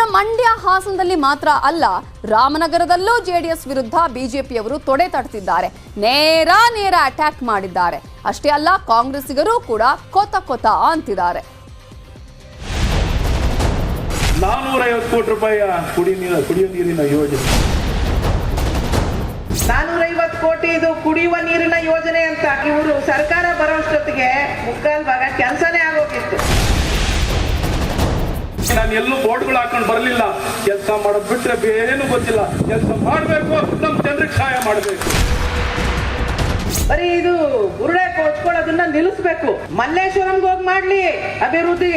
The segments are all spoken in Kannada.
ಇನ್ನು ಮಂಡ್ಯ ಹಾಸನದಲ್ಲಿ ಮಾತ್ರ ಅಲ್ಲ, ರಾಮನಗರದಲ್ಲೂ ಜೆಡಿಎಸ್ ವಿರುದ್ಧ ಬಿಜೆಪಿಯವರು ತೊಡೆ ತಟ್ತಿದ್ದಾರೆ. ನೇರ ಅಟ್ಯಾಕ್ ಮಾಡಿದ್ದಾರೆ. ಅಷ್ಟೇ ಅಲ್ಲ, ಕಾಂಗ್ರೆಸ್ಸಿಗರು ಕೂಡ ಕೊತ ಅಂತಿದ್ದಾರೆ. 450 ಕೋಟಿ ರೂಪಾಯಿ ಕುಡಿಯುವ ನೀರಿನ ಯೋಜನೆ, 450 ಕೋಟಿ ಇದು ಕುಡಿಯುವ ನೀರಿನ ಯೋಜನೆ ಅಂತ ಇವರು ಸರ್ಕಾರ ಬರೋಷ್ಟೊತ್ತಿಗೆ ಮುಕ್ಕಾಲ್ ಭಾಗ ಕೆಲಸನೇ ಆಗೋಗಿತ್ತು. ನಾನು ಎಲ್ಲೂ ಬೋರ್ಡ್ಗಳು ಹಾಕೊಂಡು ಬರಲಿಲ್ಲ. ಕೆಲಸ ಮಾಡೋದು ಬಿಟ್ರೆ ಬೇರೇನು ಗೊತ್ತಿಲ್ಲ. ಕೆಲಸ ಮಾಡಬೇಕು, ನಮ್ಮ ಜನರಿಗೆ ಸಹಾಯ ಮಾಡಬೇಕು. ಬರೀ ಇದು ಬುರುಡೆ ಕೊಚ್ಕೊಳ್ಳೋದನ್ನ ನಿಲ್ಲಿಸಬೇಕು. ಮಲ್ಲೇಶ್ವರಂಗೆ ಹೋಗಿ ಮಾಡ್ಲಿ ಅಭಿವೃದ್ಧಿ.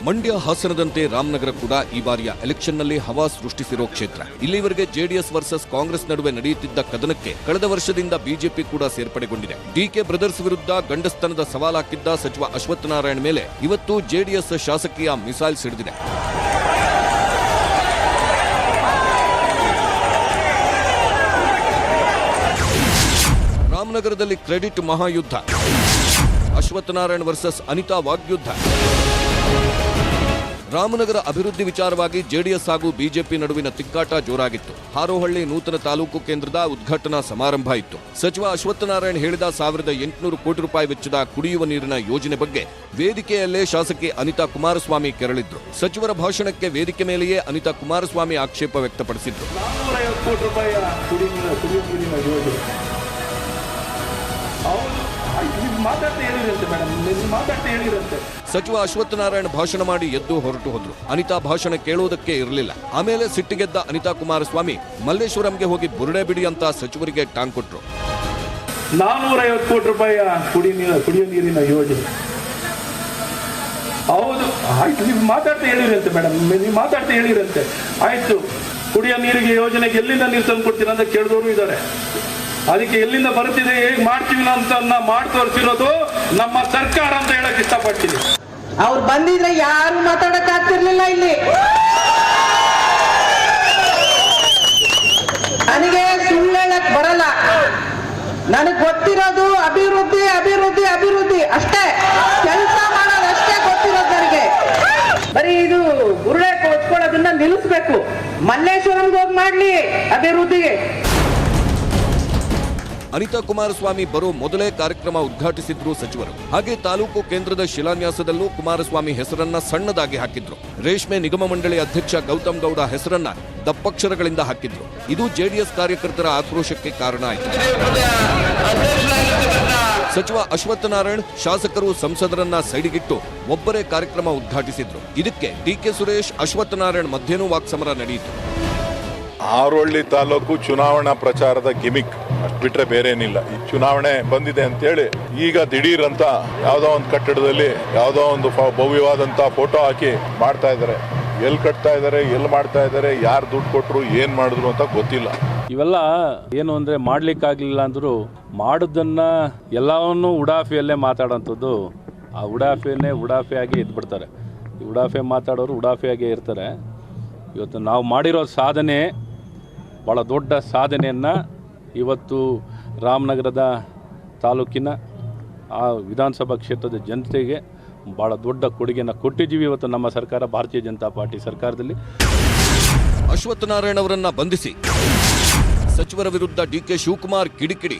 ಮಂಡ್ಯ ಹಾಸನದಂತೆ ರಾಮನಗರ ಕೂಡ ಈ ಬಾರಿಯ ಎಲೆಕ್ಷನ್ನಲ್ಲಿ ಹವಾ ಸೃಷ್ಟಿಸಿರೋ ಕ್ಷೇತ್ರ. ಇಲ್ಲಿವರೆಗೆ ಜೆಡಿಎಸ್ ವರ್ಸಸ್ ಕಾಂಗ್ರೆಸ್ ನಡುವೆ ನಡೆಯುತ್ತಿದ್ದ ಕದನಕ್ಕೆ ಕಳೆದ ವರ್ಷದಿಂದ ಬಿಜೆಪಿ ಕೂಡ ಸೇರ್ಪಡೆಗೊಂಡಿದೆ. ಡಿಕೆ ಬ್ರದರ್ಸ್ ವಿರುದ್ಧ ಗಂಡಸ್ತನದ ಸವಾಲಾಕಿದ್ದ ಸಚಿವ ಅಶ್ವತ್ಥನಾರಾಯಣ ಮೇಲೆ ಇವತ್ತು ಜೆಡಿಎಸ್ ಶಾಸಕೀಯ ಮಿಸೈಲ್ ಸಿಡಿದಿದೆ. ರಾಮನಗರದಲ್ಲಿ ಕ್ರೆಡಿಟ್ ಮಹಾಯುದ್ಧ, ಅಶ್ವತ್ಥನಾರಾಯಣ ವರ್ಸಸ್ ಅನಿತಾ ವಾಗ್ಯುದ್ಧ. ರಾಮನಗರ ಅಭಿವೃದ್ಧಿ ವಿಚಾರವಾಗಿ ಜೆಡಿಎಸ್ ಹಾಗೂ ಬಿಜೆಪಿ ನಡುವಿನ ತಿಕ್ಕಾಟ ಜೋರಾಗಿತ್ತು. ಹಾರೋಹಳ್ಳಿ ನೂತನ ತಾಲೂಕು ಕೇಂದ್ರದ ಉದ್ಘಾಟನಾ ಸಮಾರಂಭ ಇತ್ತು. ಸಚಿವ ಅಶ್ವತ್ಥನಾರಾಯಣ ಹೇಳಿದ 1800 ಕೋಟಿ ರೂಪಾಯಿ ವೆಚ್ಚದ ಕುಡಿಯುವ ನೀರಿನ ಯೋಜನೆ ಬಗ್ಗೆ ವೇದಿಕೆಯಲ್ಲೇ ಶಾಸಕಿ ಅನಿತಾ ಕುಮಾರಸ್ವಾಮಿ ಕೆರಳಿದ್ರು. ಸಚಿವರ ಭಾಷಣಕ್ಕೆ ವೇದಿಕೆ ಮೇಲೆಯೇ ಅನಿತಾ ಕುಮಾರಸ್ವಾಮಿ ಆಕ್ಷೇಪ ವ್ಯಕ್ತಪಡಿಸಿದ್ರು. 450 ಕೋಟಿ ರೂಪಾಯಿ ಕುಡಿಯುವ ನೀರಿನ ಯೋಜನೆ, ಸಚಿವ ಅಶ್ವತ್ಥನಾರಾಯಣ ಭಾಷಣ ಮಾಡಿ ಎದ್ದು ಹೊರಟು ಹೋದ್ರು. ಅನಿತಾ ಭಾಷಣ ಕೇಳುವುದಕ್ಕೆ ಇರಲಿಲ್ಲ. ಆಮೇಲೆ ಸಿಟ್ಟಿಗೆದ್ದ ಅನಿತಾ ಕುಮಾರಸ್ವಾಮಿ ಮಲ್ಲೇಶ್ವರಂಗೆ ಹೋಗಿ ಬುರುಡೆ ಬಿಡಿ ಅಂತ ಸಚಿವರಿಗೆ ಟಾಂಗ್ ಕೊಟ್ರು. 450 ಕೋಟಿ ರೂಪಾಯಿ ಕುಡಿಯುವ ನೀರಿನ ಯೋಜನೆ, ಹೌದು ಆಯ್ತು, ನೀವು ಮಾತಾಡ್ತಾ ಹೇಳಿರಂತೆ ಮೇಡಮ್, ನೀವು ಮಾತಾಡ್ತಾ ಹೇಳಿರಂತೆ. ಆಯ್ತು, ಕುಡಿಯೋ ನೀರಿಗೆ ಯೋಜನೆಗೆ ಎಲ್ಲಿಂದ ನೀರು ತಂದು ಕೊಡ್ತೀರಾ ಅಂತ ಕೇಳಿದವರು ಇದ್ದಾರೆ. ಅದಕ್ಕೆ ಎಲ್ಲಿಂದ ಬರುತ್ತಿದೆ, ಹೇಗೆ ಮಾಡ್ತೀವಿ ಅಂತ ಮಾಡಿ ತೋರಿಸಿರೋದು ನಮ್ಮ ಸರ್ಕಾರ ಅಂತ ಹೇಳಕ್ ಇಷ್ಟಪಡ್ತೀನಿ. ಅವ್ರು ಬಂದಿದ್ರೆ ಯಾರು ಮಾತಾಡಕ್ ಆಗ್ತಿರ್ಲಿಲ್ಲ ಇಲ್ಲಿ. ನನಗೆ ಸುಳ್ಳು ಹೇಳಕ್ ಬರಲ್ಲ. ನನಗ್ ಗೊತ್ತಿರೋದು ಅಭಿವೃದ್ಧಿ ಅಭಿವೃದ್ಧಿ ಅಭಿವೃದ್ಧಿ ಅಷ್ಟೇ. ಕೆಲಸ ಮಾಡೋದಷ್ಟೇ ಗೊತ್ತಿರೋದು ನನಗೆ. ಬರೀ ಇದು ಬುರುಡೆ ಕೊಚ್ಕೊಳ್ಳೋದನ್ನ ನಿಲ್ಲಿಸಬೇಕು. ಮಲ್ಲೇಶ್ವರಂಗೆ ಹೋಗಿ ಮಾಡ್ಲಿ ಅಭಿವೃದ್ಧಿ. ಅನಿತಾ ಕುಮಾರಸ್ವಾಮಿ ಬರೋ ಮೊದಲೇ ಕಾರ್ಯಕ್ರಮ ಉದ್ಘಾಟಿಸಿದ್ರು ಸಚಿವರು. ಹಾಗೆ ತಾಲೂಕು ಕೇಂದ್ರದ ಶಿಲಾನ್ಯಾಸದಲ್ಲೂ ಕುಮಾರಸ್ವಾಮಿ ಹೆಸರನ್ನ ಸಣ್ಣದಾಗಿ ಹಾಕಿದ್ರು. ರೇಷ್ಮೆ ನಿಗಮ ಮಂಡಳಿ ಅಧ್ಯಕ್ಷ ಗೌತಮ್ ಗೌಡ ಹೆಸರನ್ನ ದಪ್ಪಕ್ಷರಗಳಿಂದ ಹಾಕಿದ್ರು. ಇದು ಜೆಡಿಎಸ್ ಕಾರ್ಯಕರ್ತರ ಆಕ್ರೋಶಕ್ಕೆ ಕಾರಣ ಆಯಿತು. ಸಚಿವ ಅಶ್ವತ್ಥನಾರಾಯಣ, ಶಾಸಕರು, ಸಂಸದರನ್ನ ಸೈಡಿಗಿಟ್ಟು ಒಬ್ಬರೇ ಕಾರ್ಯಕ್ರಮ ಉದ್ಘಾಟಿಸಿದ್ರು. ಇದಕ್ಕೆ ಡಿಕೆ ಸುರೇಶ್, ಅಶ್ವತ್ಥನಾರಾಯಣ ಮಧ್ಯೆನೂ ವಾಕ್ಸಮರ ನಡೆಯಿತು. ಹಾರೋಹಳ್ಳಿ ತಾಲೂಕು ಚುನಾವಣಾ ಪ್ರಚಾರದ ಗಿಮಿಕ್ ಅಷ್ಟು ಬಿಟ್ರೆ ಬೇರೇನಿಲ್ಲ. ಈ ಚುನಾವಣೆ ಬಂದಿದೆ ಅಂತೇಳಿ ಈಗ ದಿಢೀರ್ ಅಂತ ಯಾವುದೋ ಒಂದು ಕಟ್ಟಡದಲ್ಲಿ ಯಾವುದೋ ಒಂದು ಭವ್ಯವಾದಂತ ಫೋಟೋ ಹಾಕಿ ಮಾಡ್ತಾ ಇದ್ದಾರೆ. ಎಲ್ಲಿ ಕಟ್ತಾ ಇದ್ದಾರೆ, ಎಲ್ಲಿ ಮಾಡ್ತಾ ಇದ್ದಾರೆ, ಯಾರು ದುಡ್ಡು ಕೊಟ್ಟರು, ಏನ್ ಮಾಡಿದ್ರು ಅಂತ ಗೊತ್ತಿಲ್ಲ. ಇವೆಲ್ಲ ಏನು ಅಂದ್ರೆ ಮಾಡ್ಲಿಕ್ಕಾಗ್ಲಿಲ್ಲ ಅಂದ್ರು ಮಾಡೋದನ್ನ ಎಲ್ಲವನ್ನೂ ಉಡಾಫಿಯಲ್ಲೇ ಮಾತಾಡೋಂಥದ್ದು. ಆ ಉಡಾಫಿಯಾಗಿ ಇದ್ಬಿಡ್ತಾರೆ. ಈ ಉಡಾಫಿ ಮಾತಾಡೋರು ಉಡಾಫಿಯಾಗೇ ಇರ್ತಾರೆ. ಇವತ್ತು ನಾವು ಮಾಡಿರೋ ಸಾಧನೆ, ಭಾಳ ದೊಡ್ಡ ಸಾಧನೆಯನ್ನು ಇವತ್ತು ರಾಮನಗರದ ತಾಲೂಕಿನ ಆ ವಿಧಾನಸಭಾ ಕ್ಷೇತ್ರದ ಜನತೆಗೆ ಭಾಳ ದೊಡ್ಡ ಕೊಡುಗೆಯನ್ನು ಕೊಟ್ಟಿದ್ದೀವಿ ಇವತ್ತು ನಮ್ಮ ಸರ್ಕಾರ, ಭಾರತೀಯ ಜನತಾ ಪಾರ್ಟಿ ಸರ್ಕಾರದಲ್ಲಿ. ಅಶ್ವತ್ಥನಾರಾಯಣ ಅವರನ್ನ ಬಂಧಿಸಿ ಸಚಿವರ ವಿರುದ್ಧ ಡಿಕೆ ಶಿವಕುಮಾರ್ ಕಿಡಿಕಿಡಿ.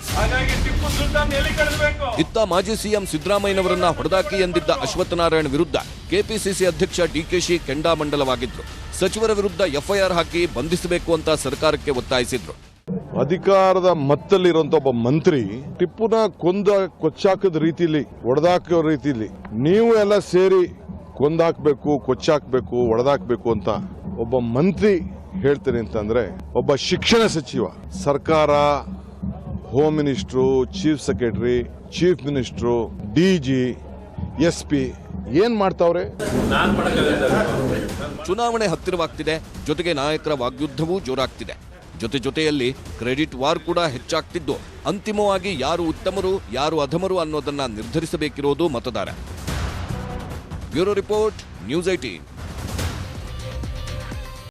ಇತ್ತ ಮಾಜಿ ಸಿಎಂ ಸಿದ್ದರಾಮಯ್ಯನವರನ್ನ ಹೊಡೆದಾಕಿ ಎಂದಿದ್ದ ಅಶ್ವತ್ಥನಾರಾಯಣ ವಿರುದ್ಧ ಕೆಪಿಸಿಸಿ ಅಧ್ಯಕ್ಷ ಡಿಕೆಶಿ ಕೆಂಡಾಮಂಡಲವಾಗಿದ್ರು. ಸಚಿವರ ವಿರುದ್ಧ ಎಫ್ಐಆರ್ ಹಾಕಿ ಬಂಧಿಸಬೇಕು ಅಂತ ಸರ್ಕಾರಕ್ಕೆ ಒತ್ತಾಯಿಸಿದ್ರು. ಅಧಿಕಾರದ ಮತ್ತಲ್ಲಿರುವಂತ ಒಬ್ಬ ಮಂತ್ರಿ ಟಿಪ್ಪುನ ಕೊಚ್ಚಾಕದ ರೀತಿಲಿ, ಒಡೆದಾಕೋ ರೀತಿಲಿ ನೀವು ಎಲ್ಲ ಸೇರಿ ಕೊಂದಾಕ್ಬೇಕು, ಕೊಚ್ಚಾಕ್ಬೇಕು, ಒಡೆದಾಕ್ಬೇಕು ಅಂತ ಒಬ್ಬ ಮಂತ್ರಿ ಹೇಳ್ತೇನೆ ಅಂತಂದ್ರೆ, ಒಬ್ಬ ಶಿಕ್ಷಣ ಸಚಿವ, ಸರ್ಕಾರ, home minister, chief secretary, chief minister, DG, SP ಏನ್ ಮಾಡ್ತಾವ್ರೆ? ಚುನಾವಣೆ ಹತ್ತಿರವಾಗ್ತಿದೆ, ಜೊತೆಗೆ ನಾಯಕರ ವಾಗ್ಯುದ್ಧವೂ ಜೋರಾಗ್ತಿದೆ. ಜೊತೆಯಲ್ಲಿ ಕ್ರೆಡಿಟ್ ವಾರ್ ಕೂಡ ಹೆಚ್ಚಾಗ್ತಿದ್ದು, ಅಂತಿಮವಾಗಿ ಯಾರು ಉತ್ತಮರು, ಯಾರು ಅಧಮರು ಅನ್ನೋದನ್ನ ನಿರ್ಧರಿಸಬೇಕಿರೋದು ಮತದಾರ. Bureau report, news 18.